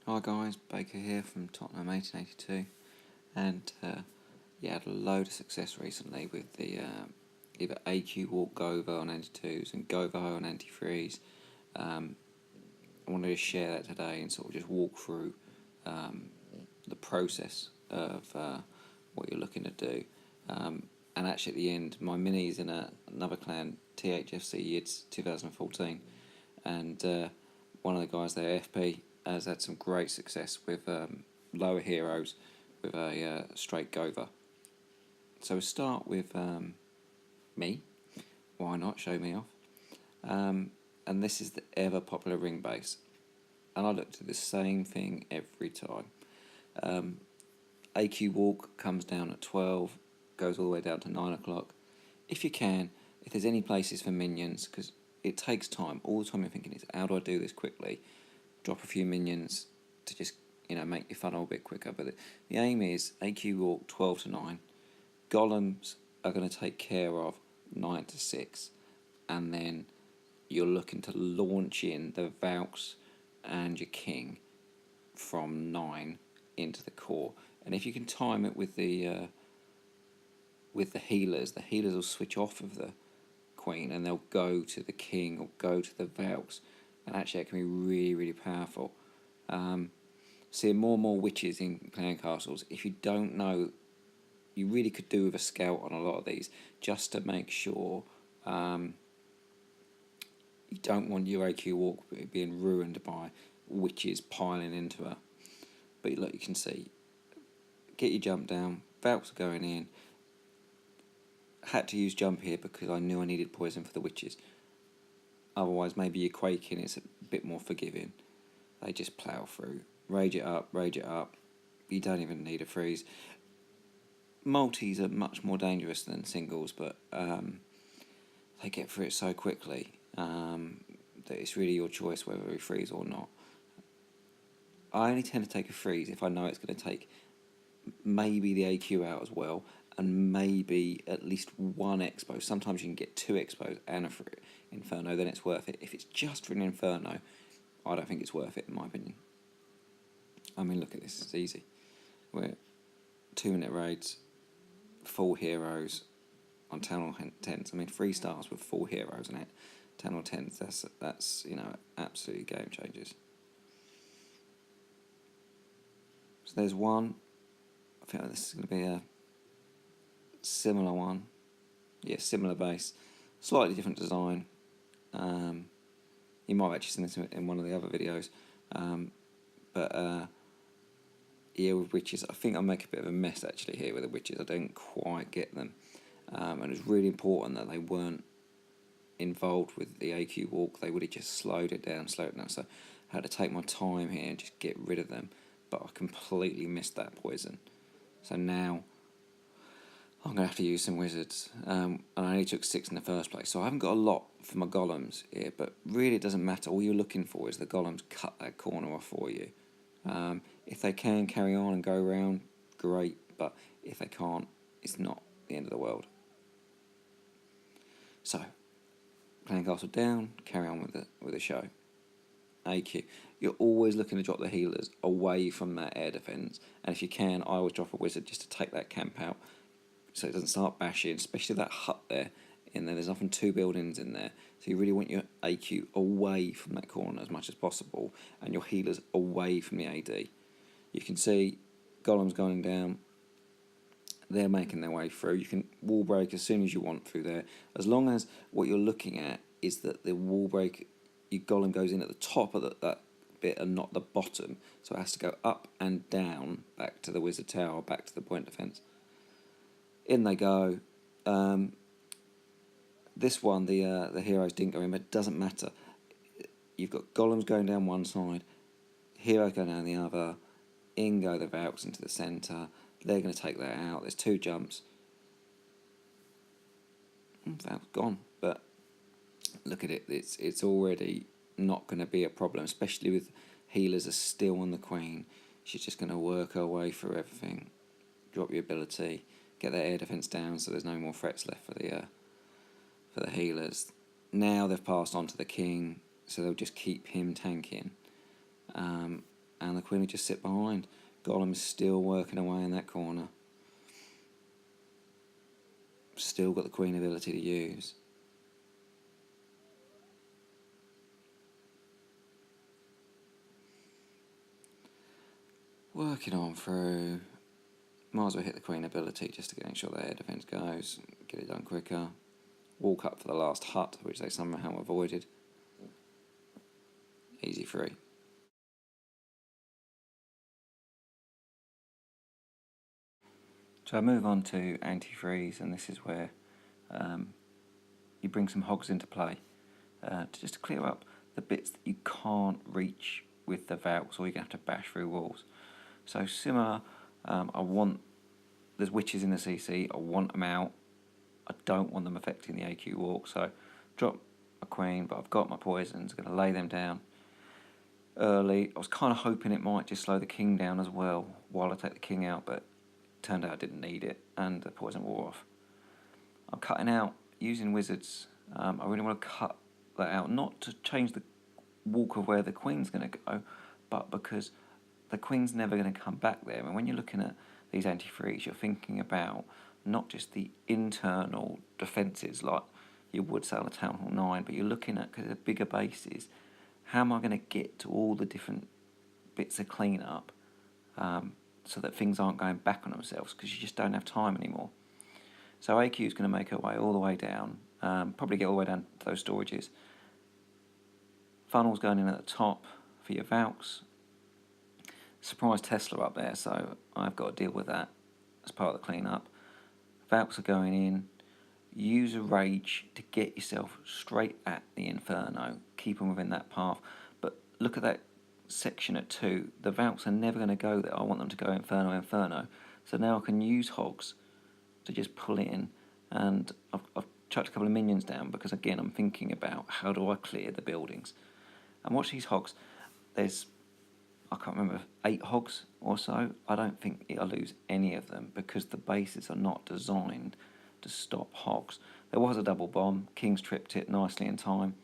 Hi guys, Baker here from Tottenham 1882, and had a load of success recently with the either AQ Walk Gova on anti-2s and Govaho on anti-3s. I wanted to share that today and sort of just walk through the process of what you're looking to do. And actually at the end, my mini is in another clan, THFC Yids 2014, and one of the guys there, FP, has had some great success with lower heroes with a straight Gova. So we'll start with me. Why not? Show me off. And this is the ever popular ring base. And I looked at the same thing every time. AQ walk comes down at 12, goes all the way down to 9 o'clock. If you can, if there's any places for minions, because it takes time. All the time you're thinking is, how do I do this quickly? Drop a few minions to just, make your funnel a bit quicker. But the aim is AQ walk 12 to 9. Golems are going to take care of 9 to 6. And then you're looking to launch in the Valks and your King from 9 into the core. And if you can time it with the healers will switch off of the Queen and they'll go to the King or go to the Valks, and actually it can be really, really powerful. Seeing more and more witches in clan castles. If you don't know, you really could do with a scout on a lot of these, just to make sure you don't want your AQ walk being ruined by witches piling into her. But look, you can see, get your jump down, Valks are going in. Had to use jump here because I knew I needed poison for the witches. Otherwise, maybe you're quaking, it's a bit more forgiving. They just plough through. Rage it up. You don't even need a freeze. Multis are much more dangerous than singles, but they get through it so quickly that it's really your choice whether we freeze or not. I only tend to take a freeze if I know it's going to take maybe the AQ out as well, and maybe at least one expo. Sometimes you can get 2 expos and a Inferno, then it's worth it. If it's just for an Inferno, I don't think it's worth it in my opinion. I mean, look at this, it's easy. We're 2-minute raids, full heroes on 10 or 10s. I mean, 3 stars with full heroes in it, 10 or 10s, that's absolutely game changers. So there's one. I think this is going to be a similar one. Yeah, similar base, slightly different design. You might have actually seen this in one of the other videos. Yeah, with witches, I think I'll make a bit of a mess actually here with the witches. I don't quite get them. And it's really important that they weren't involved with the AQ walk. They would have just slowed it down. So I had to take my time here and just get rid of them. But I completely missed that poison. So now I'm going to have to use some wizards. And I only took 6 in the first place. So I haven't got a lot for my golems here. But really it doesn't matter. All you're looking for is the golems cut that corner off for you. If they can carry on and go around, great. But if they can't, it's not the end of the world. So, clan castle down, carry on with the show. AQ. You're always looking to drop the healers away from that air defence, and if you can, I always drop a wizard just to take that camp out so it doesn't start bashing, especially that hut there. In there, there's often 2 buildings in there, so you really want your AQ away from that corner as much as possible, and your healers away from the AD. You can see golems going down. They're making their way through. You can wall break as soon as you want through there, as long as what you're looking at is that the wall break, your golem goes in at the top of that bit and not the bottom, so it has to go up and down back to the wizard tower, back to the point defence. In they go. This one, the heroes didn't go in, but it doesn't matter. You've got golems going down one side, heroes going down the other. In go the Valks into the centre. They're going to take that out. There's 2 jumps. Valks gone. But look at it. It's already not going to be a problem, especially with healers are still on the Queen. She's just going to work her way through everything. Drop your ability. Get that air defence down so there's no more threats left for the healers. Now they've passed on to the King, so they'll just keep him tanking. And down, the queen will just sit behind. Golem is still working away in that corner. Still got the queen ability to use. Working on through. Might as well hit the queen ability just to make sure the air defence goes. Get it done quicker. Walk up for the last hut, which they somehow avoided. Easy free. So I move on to anti-freeze, and this is where you bring some hogs into play just to clear up the bits that you can't reach with the Valks, or you're going to have to bash through walls. So similar, there's witches in the CC, I want them out. I don't want them affecting the AQ walk, so drop a queen, but I've got my poisons, I'm going to lay them down early. I was kind of hoping it might just slow the king down as well while I take the king out, but it turned out I didn't need it, and the poison wore off. I'm cutting out using wizards. I really want to cut that out, not to change the walk of where the queen's going to go, but because the queen's never going to come back there. And when you're looking at these anti-freeze, you're thinking about not just the internal defences like you would say on a Town Hall 9, but you're looking at, because the bigger bases, how am I going to get to all the different bits of clean-up so that things aren't going back on themselves, because you just don't have time anymore. So AQ is going to make her way all the way down, probably get all the way down to those storages. Funnel's going in at the top for your Valks. Surprise Tesla up there, so I've got to deal with that as part of the clean-up. Valks are going in. Use a rage to get yourself straight at the Inferno. Keep them within that path. But look at that section at 2. The Valks are never going to go there. I want them to go Inferno, Inferno. So now I can use hogs to just pull it in. And I've chucked a couple of minions down because, again, I'm thinking about how do I clear the buildings. And watch these hogs. There's, I can't remember, 8 hogs or so. I don't think I'll lose any of them because the bases are not designed to stop hogs. There was a double bomb. King's tripped it nicely in time.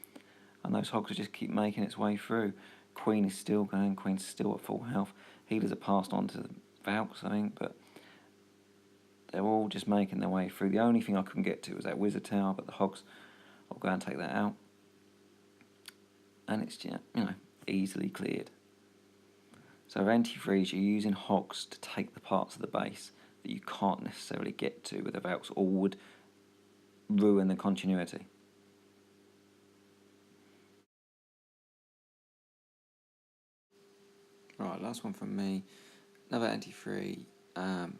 And those hogs will just keep making its way through. Queen is still going. Queen's still at full health. Healers are passed on to the Valks, I think, but they're all just making their way through. The only thing I couldn't get to was that wizard tower, but the hogs, I'll go and take that out. And it's just, easily cleared. So anti-freeze, you're using hogs to take the parts of the base that you can't necessarily get to with the Valks, or would ruin the continuity. Right, last one from me. Another anti-free, and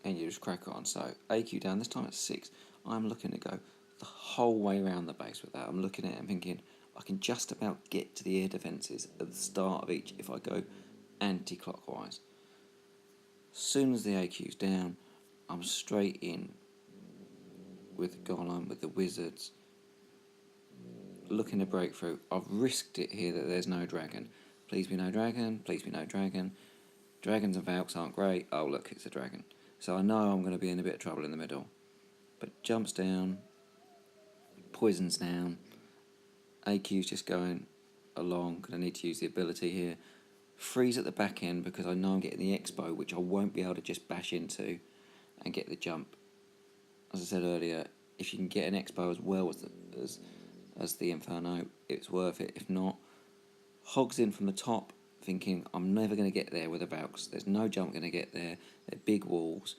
you just crack on. So AQ down, this time at 6. I'm looking to go the whole way around the base with that. I'm looking at it and thinking, I can just about get to the air defences at the start of each if I go anti-clockwise. As soon as the AQ's down, I'm straight in with the Golem, with the wizards, looking to break through. I've risked it here that there's no dragon. Please be no dragon, please be no dragon. Dragons and Valks aren't great. Oh look, it's a dragon. So I know I'm going to be in a bit of trouble in the middle. But jumps down, poisons down, AQ's just going along, because I need to use the ability here. Freeze at the back end because I know I'm getting the Expo, which I won't be able to just bash into and get the jump. As I said earlier, if you can get an Expo as well as the Inferno, it's worth it. If not, hogs in from the top, thinking I'm never going to get there with the Valks. There's no jump going to get there. They're big walls.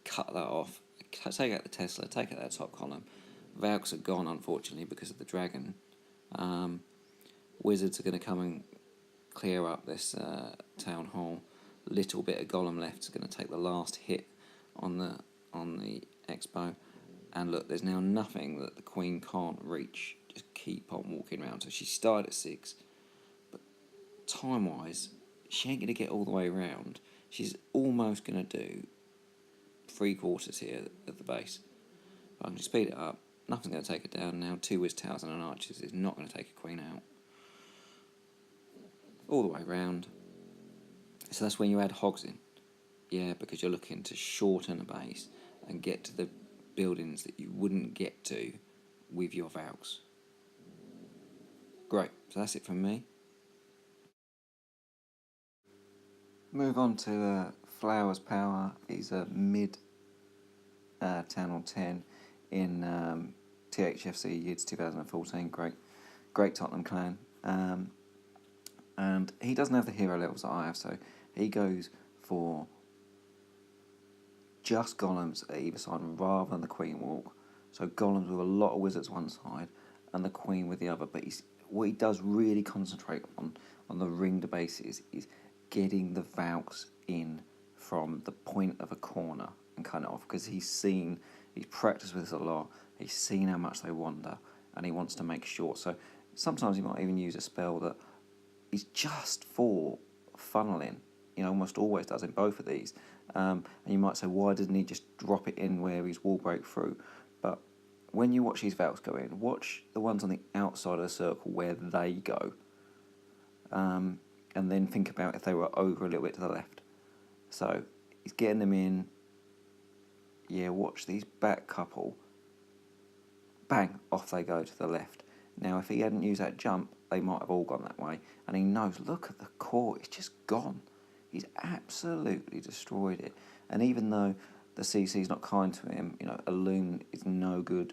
Cut that off. Take out the Tesla. Take out that top column. Valks are gone, unfortunately, because of the dragon. Wizards are going to come and clear up this town hall. Little bit of golem left is going to take the last hit on the Expo. And look, there's now nothing that the queen can't reach. Just keep on walking around. So she started at 6, but time-wise, she ain't going to get all the way around. She's almost going to do 3/4 here at the base. But I'm going to speed it up. Nothing's going to take her down now. 2 Wiz Towers and an Archers is not going to take a queen out. All the way round. So that's when you add hogs in. Yeah, because you're looking to shorten a base and get to the buildings that you wouldn't get to with your Valks. Great, so that's it from me. Move on to Flowers Power. He's a mid 10 or 10 in THFC Yids 2014. Great Tottenham clan. And he doesn't have the hero levels that I have, so he goes for just golems at either side rather than the queen walk. So golems with a lot of wizards one side and the queen with the other. But what he does really concentrate on the ringed bases is getting the Valks in from the point of a corner and cut it off, because he's practiced with this a lot. He's seen how much they wander, and he wants to make sure. So sometimes he might even use a spell that is just for funneling. Almost always does in both of these. And you might say, why didn't he just drop it in where he's wall break through? But when you watch these Valks go in, watch the ones on the outside of the circle where they go. And then think about if they were over a little bit to the left. So he's getting them in. Yeah, watch these back couple. Bang, off they go to the left. Now, if he hadn't used that jump, they might have all gone that way. And he knows, look at the core, it's just gone. He's absolutely destroyed it. And even though the CC's not kind to him, a loon is no good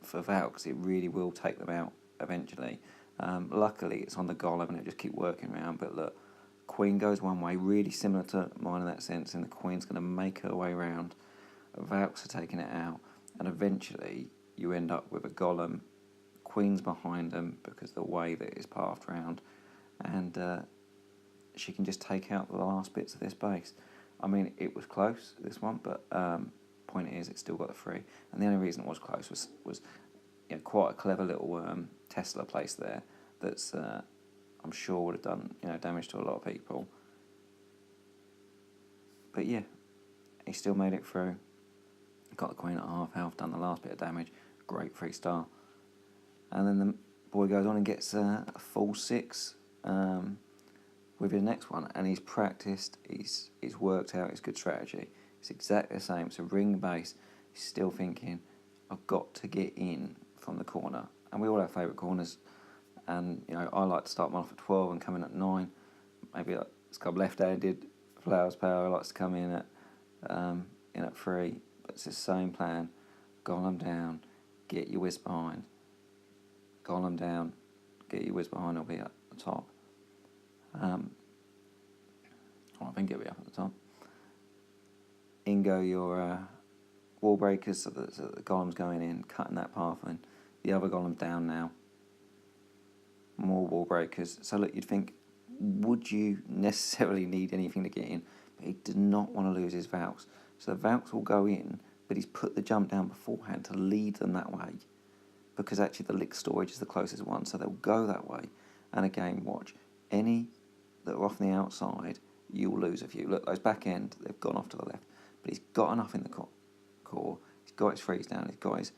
for Val, because it really will take them out eventually. Luckily, it's on the golem and it just keep working around. But look, queen goes one way, really similar to mine in that sense, and the queen's going to make her way around. Valks are taking it out, and eventually you end up with a golem. Queen's behind them because the way that it's pathed round, and she can just take out the last bits of this base. I mean, it was close, this one, but point is, it still got the 3. And the only reason it was close was quite a clever little Tesla place there that's I'm sure would have done damage to a lot of people. But yeah, he still made it through. Got the queen at half health, done the last bit of damage. Great 3-star. And then the boy goes on and gets a full 6 with his next one, and he's practiced, he's worked out his good strategy. It's exactly the same. So ring base, he's still thinking, I've got to get in from the corner. And we all have favourite corners, and I like to start them off at 12 and come in at 9. Maybe it's come left-handed. Flowers Power likes to come in at 3, but it's the same plan. Golem down, get your whiz behind. Golem down, get your whiz behind, it'll be at the top. I think it'll be up at the top. In go your wall breakers, so that the golem's going in, cutting that path in. The other golem's down now. More wall breakers. So look, you'd think, would you necessarily need anything to get in? But he did not want to lose his Valks. So the Valks will go in, but he's put the jump down beforehand to lead them that way, because actually the lick storage is the closest one, so they'll go that way. And again, watch, any that are off the outside, you'll lose a few. Look, those back end, they've gone off to the left, but he's got enough in the core, he's got his freeze down, he's got his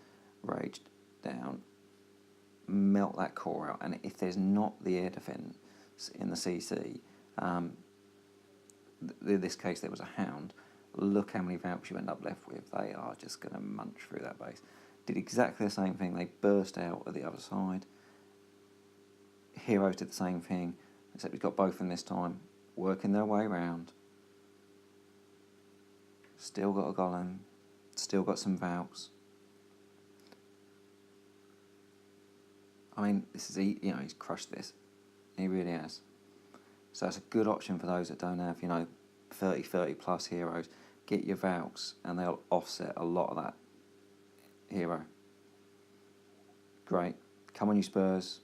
rage down, melt that core out. And if there's not the air defense in the CC, in this case there was a hound, look how many Valks you end up left with. They are just going to munch through that base. Did exactly the same thing. They burst out at the other side. Heroes did the same thing, except we've got both of them this time, working their way around. Still got a golem, still got some Valks. I mean, this is, he's crushed this. He really has. So it's a good option for those that don't have, 30 plus heroes. Get your Valks, and they'll offset a lot of that hero. Great. Come on, you Spurs.